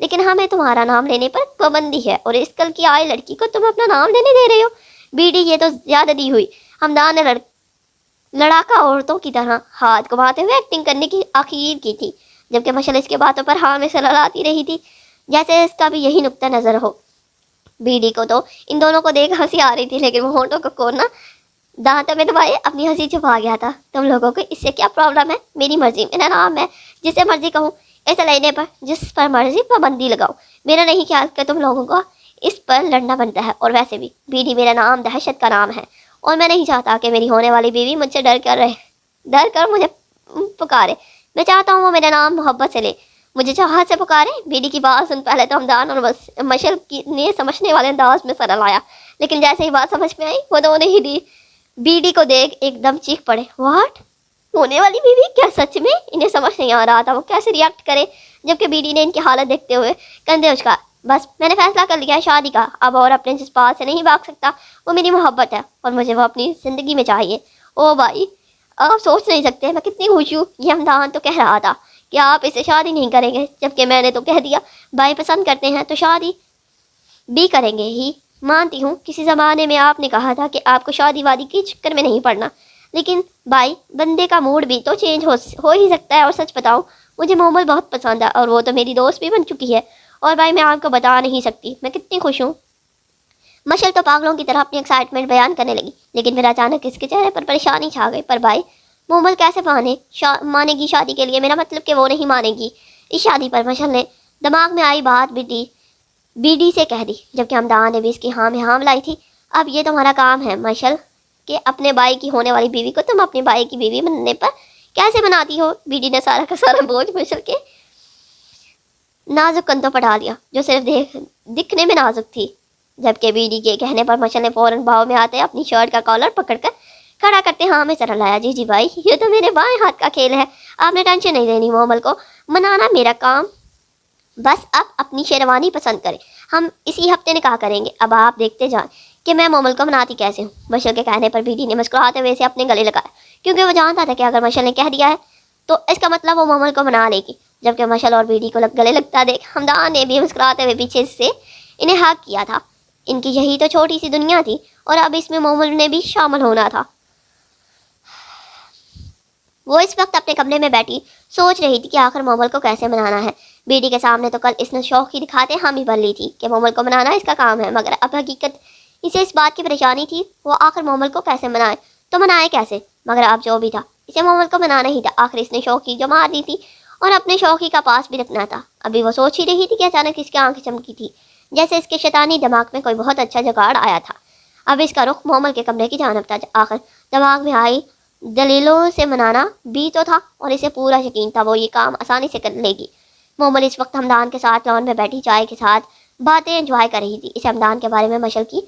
لیکن ہمیں تمہارا نام لینے پر پابندی ہے، اور اس کل کی آئی لڑکی کو تم اپنا نام لینے دے رہے ہو؟ بیڈی یہ تو زیادتی ہوئی۔ ہمدان نے لڑاکا عورتوں کی طرح ہاتھ گھماتے ہوئے ایکٹنگ کرنے کی آخیر کی تھی، جبکہ مشل اس کے باتوں پر ہاں میں سللاتی رہی تھی، جیسے اس کا بھی یہی نقطہ نظر ہو۔ بیڈی کو تو ان دونوں کو دیکھ ہنسی آ رہی تھی، لیکن وہ ہونٹوں کو کوڑنا دانتوں میں دبائے اپنی ہنسی چھپا گیا تھا۔ تم لوگوں کو اس سے کیا پرابلم ہے؟ میری مرضی، میرا نام ہے، جسے مرضی کہوں، ایسا لینے پر جس پر مرضی پابندی لگاؤ۔ میرا نہیں خیال کہ تم لوگوں کو اس پر لڑنا بنتا ہے، اور ویسے بھی بیڈی میرا نام دہشت کا نام ہے، اور میں نہیں چاہتا کہ میری ہونے والی بیوی مجھ سے ڈر کر مجھے پکارے۔ میں چاہتا ہوں وہ میرا نام محبت سے لے، مجھے چاہت سے پکارے۔ بیڈی کی بات سن پہلے تو ہمدان اور مشل نے سمجھنے والے انداز میں سر لایا، لیکن جیسے ہی بات سمجھ میں آئی وہ دونوں ہی بیڈی کو دیکھ ایک دم چیخ پڑے۔ واٹ؟ ہونے والی بیوی؟ کیا سچ میں؟ انہیں سمجھ نہیں آ رہا تھا وہ کیسے ریئیکٹ کرے، جبکہ بیڈی نے ان کی حالت دیکھتے ہوئے کندھے اچکا۔ بس میں نے فیصلہ کر لیا ہے شادی کا، اب اور اپنے جذبات سے نہیں بھاگ سکتا۔ وہ میری محبت ہے اور مجھے وہ اپنی زندگی میں چاہیے۔ او بھائی، آپ سوچ نہیں سکتے میں کتنی خوش ہوں۔ یہ ہمدان تو کہہ رہا تھا کہ آپ اسے شادی نہیں کریں گے، جبکہ میں نے تو کہہ دیا بھائی پسند کرتے ہیں تو شادی بھی کریں گے ہی۔ مانتی ہوں کسی زمانے میں آپ نے کہا تھا کہ آپ کو شادی وادی کے چکر میں نہیں پڑنا، لیکن بھائی بندے کا موڈ بھی تو چینج ہو ہی سکتا ہے۔ اور سچ بتاؤں مجھے مومل بہت پسند ہے، اور وہ تو میری دوست بھی بن چکی ہے، اور بھائی میں آپ کو بتا نہیں سکتی میں کتنی خوش ہوں۔ مشل تو پاگلوں کی طرح اپنی ایکسائٹمنٹ بیان کرنے لگی، لیکن پھر اچانک اس کے چہرے پر پریشانی چھا گئی۔ پر بھائی مومل کیسے مانے گی شادی کے لیے؟ میرا مطلب کہ وہ نہیں مانے گی اس شادی پر۔ مشل نے دماغ میں آئی بات بیڈی سے کہہ دی، جبکہ ہمدان نے بھی اس کی ہاں میں ہاں ملائی تھی۔ اب یہ تمہارا کام ہے مشل کہ اپنے بھائی کی ہونے والی بیوی کو تم اپنے بھائی کی بیوی بننے پر کیسے بناتی ہو؟ بیڈی نے سارا کا سارا بوجھ مشل کے نازک کندھوں پر ڈال دیا، جو صرف دکھنے میں نازک تھی، جبکہ بیڈی کے کہنے پر مشل نے فوراً بھاؤ میں آتے اپنی شرٹ کا کالر پکڑ کر کھڑا کرتے ہاں میں سر لایا۔ جی بھائی، یہ تو میرے بائیں ہاتھ کا کھیل ہے، آپ نے ٹینشن نہیں لینی، مومل کو منانا میرا کام۔ بس اب اپنی شیروانی پسند کرے، ہم اسی ہفتے نکاح کریں گے۔ اب آپ دیکھتے جائیں کہ میں مومل کو مناتی کیسے ہوں۔ مشل کے کہنے پر بیڈی نے مسکراتے ہوئے اسے اپنے گلے لگایا، کیونکہ وہ جانتا تھا کہ اگر مشل نے کہہ دیا ہے تو اس کا مطلب وہ مومل کو منا لے گی۔ جبکہ مشل اور بیڈی کو گلے لگتا دیکھ ہمدان نے بھی مسکراتے ہوئے پیچھے سے انہیں ہاک کیا تھا۔ ان کی یہی تو چھوٹی سی دنیا تھی، اور اب اس میں مومل نے بھی شامل ہونا تھا۔ وہ اس وقت اپنے کمرے میں بیٹھی سوچ رہی تھی کہ آخر مومل کو کیسے منانا ہے۔ بیڈی کے سامنے تو کل اس نے شوق ہی دکھاتے حامی بھر لی تھی کہ مومل کو منانا اس کا کام ہے، مگر اب حقیقت اسے اس بات کی پریشانی تھی وہ آخر مومل کو کیسے منائے، تو منائے کیسے؟ مگر اب جو بھی تھا اسے مومل کو منانا ہی تھا۔ آخر اس نے شوقی جو مار دی تھی اور اپنے شوقی کا پاس بھی رکھنا تھا۔ ابھی وہ سوچ ہی رہی تھی کہ اچانک اس کی آنکھ چمکی تھی، جیسے اس کے شیطانی دماغ میں کوئی بہت اچھا جگاڑ آیا تھا۔ اب اس کا رخ مومل کے کمرے کی جانب تھا۔ آخر دماغ میں آئی دلیلوں سے منانا بھی تو تھا، اور اسے پورا یقین تھا وہ یہ کام آسانی سے کر لے گی۔ مومل اس وقت ہمدان کے ساتھ لان میں بیٹھی چائے کے ساتھ باتیں انجوائے کر رہی تھی۔ اسے ہمدان کے بارے میں مشل کی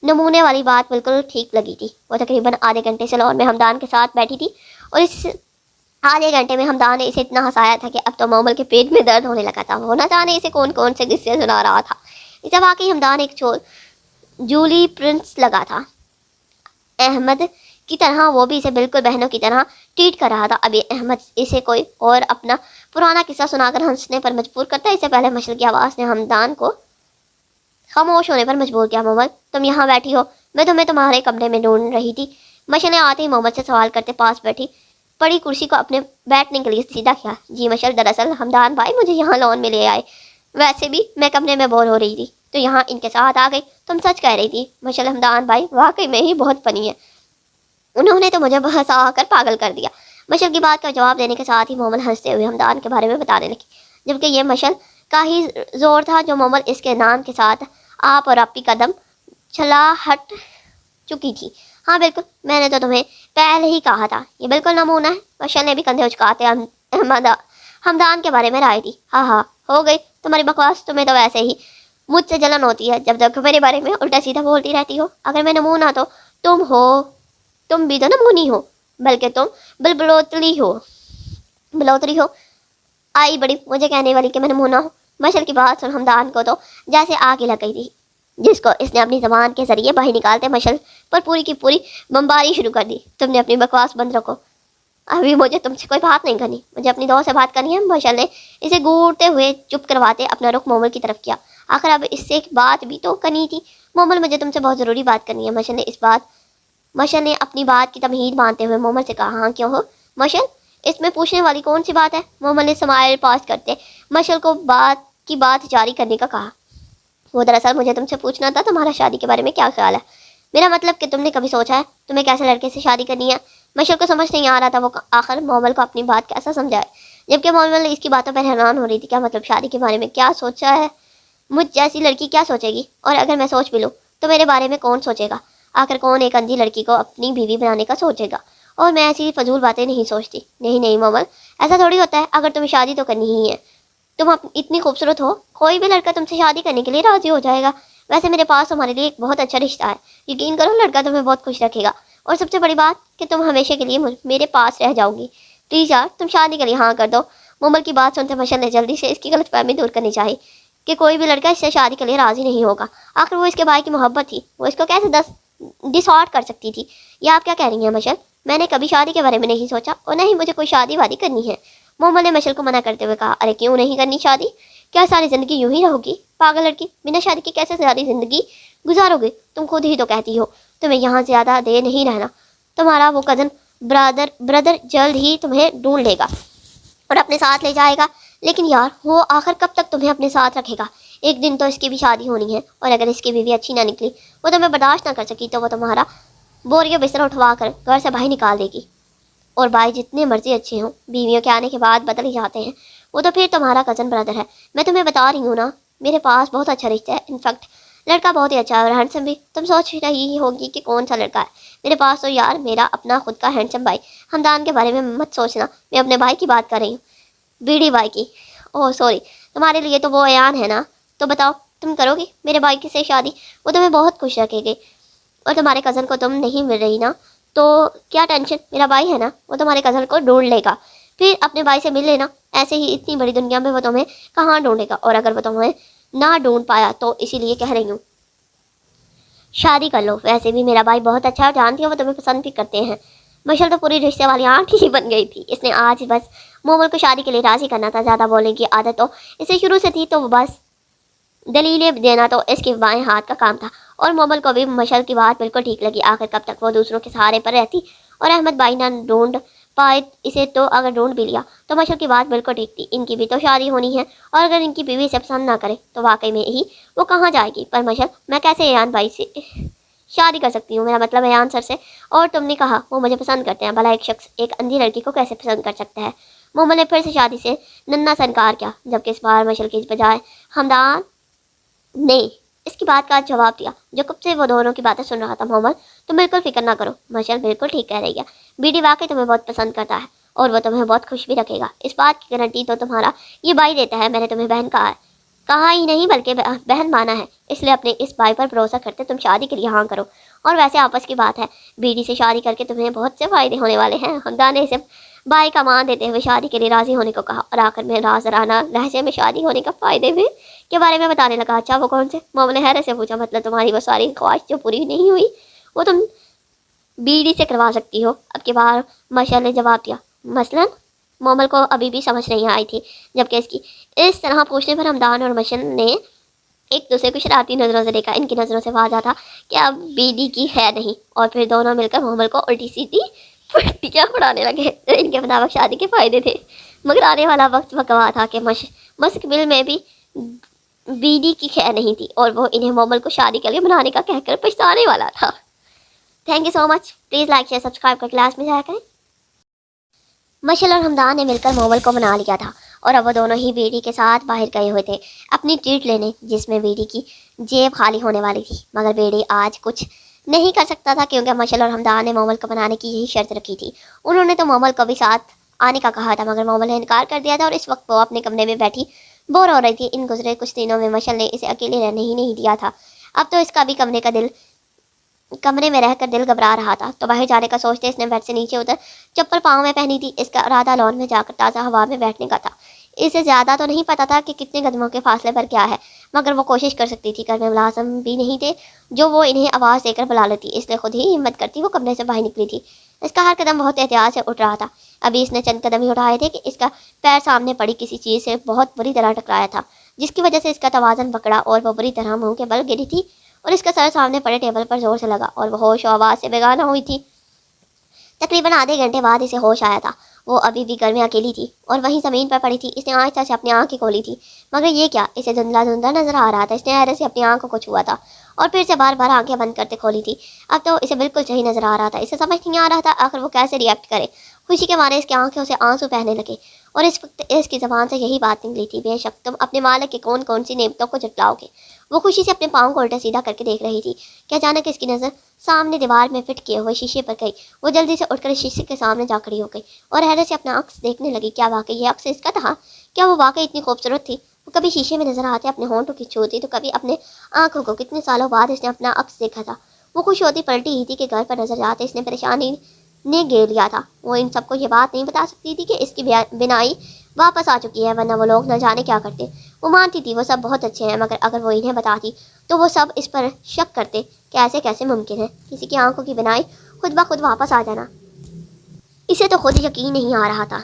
نمونے والی بات بالکل ٹھیک لگی تھی۔ وہ تقریباً آدھے گھنٹے سے لان میں ہمدان کے ساتھ بیٹھی تھی، اور اس آدھے گھنٹے میں ہمدان نے اسے اتنا ہنسایا تھا کہ اب تو مومل کے پیٹ میں درد ہونے لگا تھا۔ وہ نہ جانے اسے کون کون سے قصے سنا رہا تھا۔ اسے واقعی ہمدان ایک جولی پرنس لگا تھا، احمد کی طرح وہ بھی اسے بالکل بہنوں کی طرح ٹریٹ کر رہا تھا۔ ابھی احمد اسے کوئی اور اپنا پرانا قصہ سنا کر ہنسنے پر مجبور کرتا ہے، اس سے پہلے مشل کی آواز نے ہمدان کو خاموش ہونے پر مجبور کیا۔ مومل تم یہاں بیٹھی ہو، میں تمہیں تمہارے کمرے میں ڈھونڈ رہی تھی۔ مشل نے آتے ہی مومل سے سوال کرتے پاس بیٹھی پڑی کرسی کو اپنے بیٹھنے کے لیے سیدھا کیا۔ جی مشل، دراصل ہمدان بھائی مجھے یہاں لان میں لے آئے، ویسے بھی میں کمرے میں بور ہو رہی تھی تو یہاں ان کے ساتھ آ گئی۔ تم سچ کہہ رہی تھی مشل، ہمدان بھائی واقعی میں ہی بہت فنی ہے، انہوں نے تو مجھے ہنسا کر پاگل کر دیا۔ مشل کی بات کا جواب دینے کے ساتھ ہی مومل ہنستے ہوئے ہمدان کے بارے میں بتانے لگی، جبکہ یہ مشل کا ہی زور تھا جو مومل اس کے نام کے ساتھ آپ اور اپی قدم چلا ہٹ چکی تھی۔ ہاں بالکل، میں نے تو تمہیں پہلے ہی کہا تھا، یہ بالکل نمونہ ہے۔ مشل نے بھی کندھے اچکاتے ہمدان کے بارے میں رائے دی۔ ہاں ہاں ہو گئی تمہاری بکواس، تمہیں تو ویسے ہی مجھ سے جلن ہوتی ہے جب تک میرے بارے میں الٹا سیدھا بولتی رہتی ہو۔ اگر میں نمونہ تو تم بھی تو نمونی ہو، بلکہ تم بلوتری ہو۔ آئی بڑی مجھے کہنے والی کہ میں نمونہ ہوں۔ مشل کی بات سن ہمدان کو تو جیسے آگ ہی لگ گئی تھی، جس کو اس نے اپنی زبان کے ذریعے باہر نکالتے مشل پر پوری کی پوری بمباری شروع کر دی۔ تم نے اپنی بکواس بند رکھو، ابھی مجھے تم سے کوئی بات نہیں کرنی، مجھے اپنی دوست سے بات کرنی ہے۔ مشعل نے اسے گھورتے ہوئے چپ کرواتے اپنا رخ مومل کی طرف کیا۔ آخر اب اس سے ایک بات بھی تو کرنی تھی۔ مومل مجھے تم سے بہت ضروری بات کرنی ہے۔ مشعل نے اپنی بات کی تمہید مانتے ہوئے مومل سے کہا۔ ہاں کیوں ہو مشعل، اس میں پوچھنے والی کون سی بات ہے؟ مومل نے سمائل پاس کرتے مشعل کو بات جاری کرنے کا کہا۔ وہ دراصل مجھے تم سے پوچھنا تھا تمہارا شادی کے بارے میں کیا خیال ہے؟ میرا مطلب کہ تم نے کبھی سوچا ہے تمہیں کیسے لڑکے سے شادی کرنی ہے؟ مشعل کو سمجھ نہیں آ رہا تھا وہ آخر مومل کو اپنی بات کیسا سمجھائے، جبکہ مومل اس کی باتوں پر حیران ہو رہی تھی۔ کیا مطلب شادی کے بارے میں کیا سوچا ہے؟ مجھ جیسی لڑکی کیا سوچے گی؟ اور اگر میں سوچ بھی لوں تو میرے بارے میں کون سوچے گا؟ آخر کون ایک اندھی لڑکی کو اپنی بیوی بنانے کا سوچے گا؟ اور میں ایسی فضول باتیں نہیں سوچتی۔ نہیں مومل، ایسا تھوڑی ہوتا ہے۔ اگر تمہیں شادی تو کرنی ہی ہے، تم اتنی خوبصورت ہو، کوئی بھی لڑکا تم سے شادی کرنے کے لیے راضی ہو جائے گا۔ ویسے میرے پاس تمہارے لیے ایک بہت اچھا رشتہ ہے، یقین کرو لڑکا تمہیں بہت خوش رکھے گا، اور سب سے بڑی بات کہ تم ہمیشہ کے لیے میرے پاس رہ جاؤ گی۔ پلیز یار تم شادی کے لیے ہاں کر دو۔ مومل کی بات سنتے مشعل نے جلدی سے اس کی غلط فہمی دور کرنی چاہی کہ کوئی بھی لڑکا اس سے شادی کے لیے راضی نہیں ہوگا۔ آخر وہ اس کے بھائی کی محبت تھی، وہ اس کو کیسے ڈس آرٹ کر سکتی تھی؟ یہ آپ کیا کہہ رہی ہیں مشعل؟ میں نے کبھی شادی کے بارے میں نہیں سوچا، اور نہ ہی مجھے کوئی شادی وادی کرنی ہے۔ مومل نے مشعل کو منع کرتے ہوئے کہا۔ ارے کیوں نہیں کرنی شادی؟ کیا ساری زندگی یوں ہی رہو گی؟ پاگل لڑکی، بنا شادی کے کیسے ساری زندگی گزارو گے؟ تم خود ہی تو کہتی ہو تمہیں یہاں زیادہ دیر نہیں رہنا۔ تمہارا وہ کزن برادر جلد ہی تمہیں ڈھونڈ لے گا اور اپنے ساتھ لے جائے گا، لیکن یار وہ آخر کب تک تمہیں اپنے ساتھ رکھے گا؟ ایک دن تو اس کی بھی شادی ہونی ہے، اور اگر اس کی بیوی اچھی نہ نکلی، وہ تمہیں برداشت نہ کر سکی، تو وہ تمہارا بوریو بستر اٹھوا کر گھر سے باہر نکال دے گی۔ اور بھائی جتنے مرضی اچھے ہوں، بیویوں کے آنے کے بعد بدل ہی جاتے ہیں۔ وہ تو پھر تمہارا کزن برادر ہے۔ میں تمہیں بتا رہی ہوں نا، میرے پاس بہت اچھا رشتہ ہے، انفیکٹ لڑکا بہت ہی اچھا ہے اور ہینڈسم بھی۔ تم سوچ رہی ہوگی کہ کون سا لڑکا ہے؟ میرے پاس تو یار میرا اپنا خود کا ہینڈسم بھائی۔ ہمدان کے بارے میں مت سوچنا، میں اپنے بھائی کی بات کر رہی ہوں، بیڑی بھائی کی۔ اوہ سوری، تمہارے لیے تو وہ ایان ہے نا؟ تو بتاؤ تم کرو گی میرے بھائی کی سے شادی؟ وہ تمہیں بہت خوش رکھے گی، اور تمہارے کزن کو تم نہیں مل رہی نا، تو کیا ٹینشن، میرا بھائی ہے نا، وہ تمہارے کزن کو ڈھونڈ لے گا۔ پھر اپنے بھائی سے مل لینا، ایسے ہی اتنی بڑی دنیا میں وہ تمہیں کہاں ڈھونڈے گا؟ اور اگر وہ تمہیں نہ ڈھونڈ پایا تو اسی لیے کہہ رہی ہوں شادی کر لو۔ ویسے بھی میرا بھائی بہت اچھا ہے، جانتی ہو وہ تمہیں پسند بھی کرتے ہیں۔ مشعل تو پوری رشتے والی آنٹ ہی بن گئی تھی۔ اس نے آج بس مومل کو شادی کے لیے راضی کرنا تھا، زیادہ بولنے کی عادت تو اسے شروع سے تھی، تو بس دلیلیں دینا تو اس کے بائیں ہاتھ کا کام تھا۔ اور مومل کو بھی مشعل کی بات بالکل ٹھیک لگی۔ آخر کب تک وہ دوسروں کے سہارے پر رہتی؟ اور احمد بھائی نہ ڈھونڈ پائے اسے، تو اگر ڈھونڈ بھی لیا تو مشعل کی بات بالکل ٹھیک تھی، ان کی بھی تو شادی ہونی ہے، اور اگر ان کی بیوی اسے پسند نہ کرے تو واقعی میں ہی وہ کہاں جائے گی؟ پر مشعل، میں کیسے ایان بھائی سے شادی کر سکتی ہوں؟ میرا مطلب ایان سر سے، اور تم نے کہا وہ مجھے پسند کرتے ہیں، بھلا ایک شخص ایک اندھی لڑکی کو کیسے پسند کر سکتا ہے؟ مومل نے پھر سے شادی سے ننا سے انکار کیا، جبکہ اس بار مشعل کی بجائے ہمدان نے اس کی بات کا جواب دیا، جو کب سے وہ دونوں کی باتیں سن رہا تھا۔ مومل تم بالکل فکر نہ کرو، مشعل بالکل ٹھیک کہہ رہی ہے، بیڈی واقعی تمہیں بہت پسند کرتا ہے، اور وہ تمہیں بہت خوش بھی رکھے گا۔ اس بات کی گارنٹی تو تمہارا یہ بھائی دیتا ہے۔ میں نے تمہیں بہن کہا ہے، کہا ہی نہیں بلکہ بہن مانا ہے، اس لیے اپنے اس بھائی پر بھروسہ کرتے تم شادی کے لیے ہاں کرو۔ اور ویسے آپس کی بات ہے، بیڈی سے شادی کر کے تمہیں بہت سے فائدے ہونے والے ہیں۔ ہمدان نے صرف بھائی کا مان دیتے ہوئے شادی کے لیے راضی ہونے کو کہا، اور آخر میں رازرانہ لہجے میں شادی ہونے کا فائدے بھی کے بارے میں بتانے لگا۔ اچھا وہ کون سے؟ مومل نے حیرت سے پوچھا۔ مطلب تمہاری وہ ساری خواہش جو پوری نہیں ہوئی، وہ تم بیڈی سے کروا سکتی ہو؟ اب کی بار مشعل نے جواب دیا۔ مثلاً؟ مومل کو ابھی بھی سمجھ نہیں آئی تھی، جبکہ اس کی اس طرح پوچھنے پر ہمدان اور مشعل نے ایک دوسرے کو شرارتی نظروں سے دیکھا۔ ان کی نظروں سے واضح تھا کہ اب بیڈی کی خیر نہیں، اور پھر دونوں مل کر مومل کو الٹی سیدھی پٹیاں پڑھانے لگے۔ ان کے مطابق شادی کے فائدے تھے، مگر آنے والا وقت گواہ تھا کہ مستقبل میں بھی بیڈی کی خیر نہیں تھی، اور وہ انہیں مومل کو شادی کے لیے بنانے کا کہہ کر پچھتانے والا تھا۔ Thank you so much, please like share subscribe کر کلاس میں جایا کریں۔ مشعل اور ہمدان نے مل کر مومل کو منا لیا تھا، اور اب وہ دونوں ہی بیڈی کے ساتھ باہر گئے ہوئے تھے اپنی ٹریٹ لینے، جس میں بیڈی کی جیب خالی ہونے والی تھی۔ مگر بیڈی آج کچھ نہیں کر سکتا تھا، کیونکہ مشعل اور ہمدان نے مومل کو بنانے کی یہی شرط رکھی تھی۔ انہوں نے تو مومل کو بھی ساتھ آنے کا کہا تھا، مگر مومل نے انکار کر دیا تھا، اور اس وقت وہ اپنے کمرے میں بیٹھی بور ہو رہی تھی۔ ان گزرے کچھ دنوں میں مشعل نے اسے اکیلے رہنے ہی نہیں دیا تھا۔ اب تو اس کا بھی کمرے میں رہ کر دل گھبرا رہا تھا، تو باہر جانے کا سوچتے اس نے بیڈ سے نیچے اتر چپل پاؤں میں پہنی تھی۔ اس کا ارادہ لان میں جا کر تازہ ہوا میں بیٹھنے کا تھا۔ اسے زیادہ تو نہیں پتا تھا کہ کتنے قدموں کے فاصلے پر کیا ہے، مگر وہ کوشش کر سکتی تھی۔ گھر میں ملازم بھی نہیں تھے جو وہ انہیں آواز دے کر بلا لیتی، اس لیے خود ہی ہمت کرتی وہ کمرے سے باہر نکلی تھی۔ اس کا ہر قدم بہت احتیاط سے اٹھ رہا تھا۔ ابھی اس نے چند قدم ہی اٹھائے تھے کہ اس کا پیر سامنے پڑی کسی چیز سے بہت بری طرح ٹکرایا تھا، جس کی وجہ سے اس کا توازن بکڑا اور وہ بری طرح منہ کے بل گری تھی اور اس کا سر سامنے پڑے ٹیبل پر زور سے لگا اور وہ ہوش و آواز سے بیگانہ ہوئی تھی۔ تقریباً آدھے گھنٹے بعد اسے ہوش آیا تھا۔ وہ ابھی بھی گھر میں اکیلی تھی اور وہیں زمین پر پڑی تھی۔ اس نے آہستہ سے اپنی آنکھیں کھولی تھی، مگر یہ کیا، اسے دھندلا دھندلا نظر آ رہا تھا۔ اس نے حیرت سے اپنی آنکھوں کو چھوا تھا اور پھر سے بار بار آنکھیں بند کرتے کھولی تھی۔ اب تو اسے بالکل صحیح نظر آ رہا تھا۔ اسے سمجھ نہیں آ رہا تھا آخر وہ کیسے ریئیکٹ کرے۔ خوشی کے مارے اس کی آنکھوں سے آنسو بہنے لگے اور اس وقت اس کی زبان سے یہی بات نکلی تھی، بے شک تم اپنے مالک کے کون کون سی نعمتوں کو جھٹلاؤ گے۔ وہ خوشی سے اپنے پاؤں کو الٹا سیدھا کر کے دیکھ رہی تھی کہ اچانک اس کی نظر سامنے دیوار میں فٹ کیے ہوئے شیشے پر گئی۔ وہ جلدی سے اٹھ کر شیشے کے سامنے جا کھڑی ہو گئی اور حیرت سے اپنا عکس دیکھنے لگی۔ کیا واقعی یہ عکس اس کا تھا؟ کیا وہ واقعی اتنی خوبصورت تھی؟ وہ کبھی شیشے میں نظر آتے اپنے ہونٹوں کی چھوتی تو کبھی اپنے آنکھوں کو۔ کتنے سالوں بعد اس نے اپنا عکس دیکھا تھا۔ وہ خوش ہوتی پلٹی ہی تھی کہ گھر پر نظر جاتے اس نے پریشانی نے گھیر لیا تھا۔ وہ ان سب کو یہ بات نہیں بتا سکتی تھی کہ اس کی بینائی واپس آ چکی ہے، ورنہ وہ لوگ نہ جانے کیا کرتے۔ وہ مانتی تھی وہ سب بہت اچھے ہیں، مگر اگر وہ انہیں بتاتی تو وہ سب اس پر شک کرتے کہ ایسے کیسے ممکن ہے کسی کی آنکھوں کی بینائی خود بخود واپس آ جانا۔ اسے تو خود یقین نہیں آ رہا تھا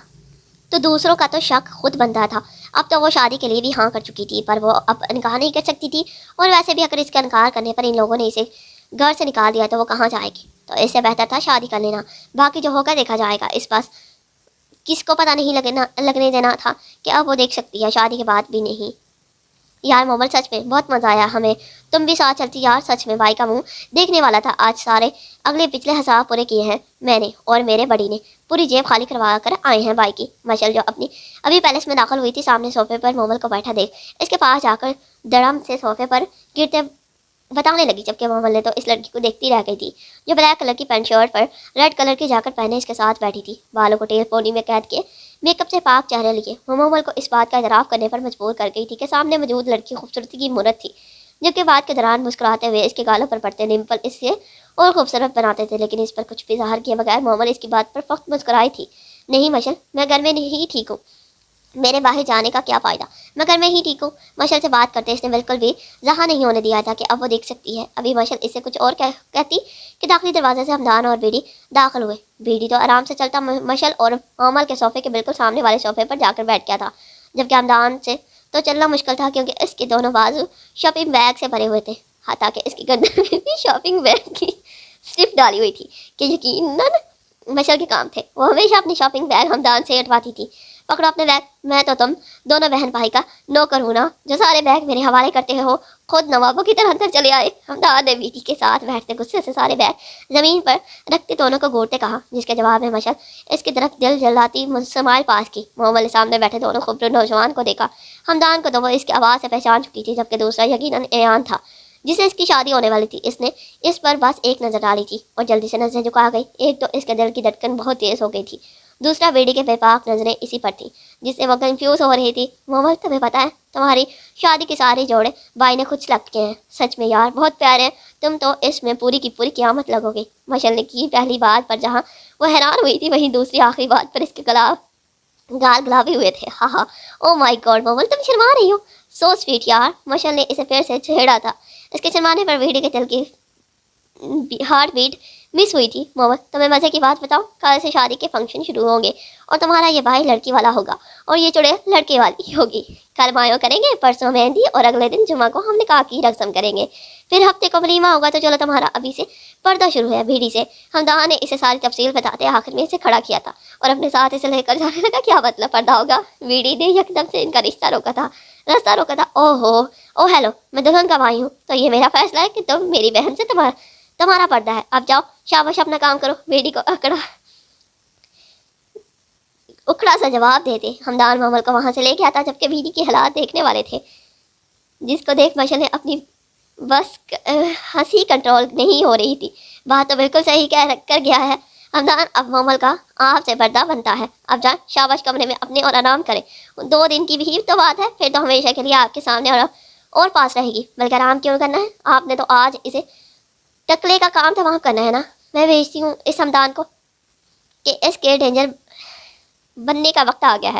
تو دوسروں کا تو شک خود بنتا تھا۔ اب تو وہ شادی کے لیے بھی ہاں کر چکی تھی، پر وہ اب انکار نہیں کر سکتی تھی، اور ویسے بھی اگر اس کا انکار کرنے پر ان لوگوں نے اسے گھر سے نکال دیا تو وہ کہاں جائے گی؟ تو اس سے بہتر تھا شادی کر لینا، باقی جو ہوگا دیکھا جائے گا۔ اس پاس کس کو پتہ نہیں لگنے دینا تھا کہ اب وہ دیکھ سکتی ہے، شادی کے بعد بھی نہیں۔ یار مومل سچ میں بہت مزہ آیا ہمیں، تم بھی ساتھ چلتی یار۔ سچ میں بھائی کا منہ دیکھنے والا تھا۔ آج سارے اگلے پچھلے حساب پورے کیے ہیں میں نے اور میرے بڑی نے، پوری جیب خالی کروا کر آئے ہیں بھائی کی۔ مشل جو ابھی پیلس میں داخل ہوئی تھی، سامنے صوفے پر مومل کو بیٹھا دیکھ اس کے پاس جا کر دڑم سے صوفے پر گرتے بتانے لگی، جبکہ مومل نے تو اس لڑکی کو دیکھتی رہ گئی تھی جو بلیک کلر کی پینٹ شرٹ پر ریڈ کلر کی جیکٹ پہنے اس کے ساتھ بیٹھی تھی، بالوں کو ٹیل پونی میں قید کے میک اپ سے پاک چہرے لیے۔ وہ مومل کو اس بات کا اعتراف کرنے پر مجبور کر گئی تھی کہ سامنے موجود لڑکی خوبصورتی کی مورت تھی، جبکہ بات کے دوران مسکراتے ہوئے اس کے گالوں پر پڑتے ڈمپل اس سے اور خوبصورت بناتے تھے، لیکن اس پر کچھ بھی ظاہر کیے بغیر مومل اس کی بات پر فقط مسکرائی تھی۔ نہیں مشل، میں گھر میں نہیں ٹھیک ہوں، میرے باہر جانے کا کیا فائدہ، میں گھر میں ہی ٹھیک ہوں۔ مشل سے بات کرتے اس نے بالکل بھی ظاہر نہیں ہونے دیا تھا کہ اب وہ دیکھ سکتی ہے۔ ابھی مشل اس سے کچھ اور کہتی کہ داخلی دروازے سے حمدان اور بیڑی داخل ہوئے۔ بیڑی تو آرام سے چلتا مشل اور مومل کے صوفے کے بالکل سامنے والے صوفے پر جا کر بیٹھ گیا تھا، جبکہ حمدان سے تو چلنا مشکل تھا کیونکہ اس کے دونوں بازو شاپنگ بیگ سے بھرے ہوئے تھے، حتیٰ کہ اس کی گردن میں بھی شاپنگ بیگ کی سٹرپ ڈالی ہوئی تھی کہ یقیناً مشل کے کام تھے۔ وہ ہمیشہ اپنی شاپنگ بیگ حمدان سے ہٹواتی تھی۔ پکڑو اپنے بیگ، میں تو تم دونوں بہن بھائی کا نوکر ہوں نا، جو سارے بیگ میرے حوالے کرتے ہو، خود نوابوں کی طرح اندر چلے آئے۔ حمدان نے بیٹی کے ساتھ بیٹھتے غصے سے سارے بیگ زمین پر رکھتے دونوں کو گھورتے کہا، جس کے جواب میں مشل اس کی طرف دل جلاتی سمائل پاس کی۔ مومل نے سامنے بیٹھے دونوں خوبصورت نوجوان کو دیکھا۔ حمدان کو تو وہ اس کی آواز سے پہچان چکی تھی، جبکہ دوسرا یقیناً ایان تھا جس سے اس کی شادی ہونے والی تھی۔ اس نے اس پر بس ایک نظر ڈالی تھی اور جلدی سے نظریں جھکا گئی۔ ایک تو اس کے دل کی دھڑکن بہت تیز ہو گئی تھی، دوسرا بیڑی کے بے پاک نظریں اسی پر تھیں جس سے وہ کنفیوز ہو رہی تھی۔ مومل تمہیں پتہ ہے تمہاری شادی کے سارے جوڑے بھائی نے خود سلیکٹ کیے ہیں، سچ میں یار بہت پیارے ہیں، تم تو اس میں پوری کی پوری قیامت لگو گی۔ مشل نے کی پہلی بات پر جہاں وہ حیران ہوئی تھی، وہیں دوسری آخری بات پر اس کے گال گلابی ہوئے تھے۔ ہاں ہاں، او مائی گاڈ مومل تم شرما رہی ہو، سو سویٹ یار۔ مشل نے اسے پھر سے چھیڑا تھا۔ اس کے شرمانے پر بیڑی کے دل کی ہارٹ بیٹ مس ہوئی تھی۔ مومل تمہیں مزے کی بات بتاؤ، کل سے شادی کے فنکشن شروع ہوں گے اور تمہارا یہ بھائی لڑکی والا ہوگا اور یہ چڑیل لڑکے والی ہوگی۔ کل مایو کریں گے، پرسوں مہندی اور اگلے دن جمعہ کو ہم نکاح کی رسم کریں گے، پھر ہفتے کو ولیمہ ہوگا۔ تو چلو تمہارا ابھی سے پردہ شروع ہے بیڑی سے۔ حمدان نے اسے ساری تفصیل بتاتے آخر میں اسے کھڑا کیا تھا اور اپنے ساتھ اسے لے کر جانے لگا۔ کیا مطلب پردہ ہوگا؟ بیڑی نے یکدم سے ان کا راستہ روکا تھا۔ او ہیلو، میں دلہن کا بھائی ہوں تو یہ میرا فیصلہ ہے کہ تم میری بہن سے تمہارا پردہ ہے۔ اب جاؤ شاباش اپنا کام کرو۔ بیڑی کو اکڑا سا جواب دیتے حمدان مومل کو وہاں سے لے گیا تھا، جبکہ بیڑی کے حالات دیکھنے والے تھے، جس کو دیکھ مشل نے اپنی بس ہنسی کنٹرول نہیں ہو رہی تھی۔ بات تو بالکل صحیح کہہ کر گیا ہے حمدان، اب مومل کا آپ سے پردہ بنتا ہے۔ اب جان شاباش کمرے میں اپنے اور آرام کرے، 2 دن کی بھی تو بات ہے، پھر تو ہمیشہ کے لیے آپ کے سامنے اور پاس رہے گی۔ بلکہ آرام کیوں کرنا ہے، آپ نے تو آج اسے ٹکلے کا کام تمام کرنا ہے نا۔ میں بھیجتی ہوں اس حمدان کو کہ اس کے ڈینجر بننے کا وقت آ گیا ہے۔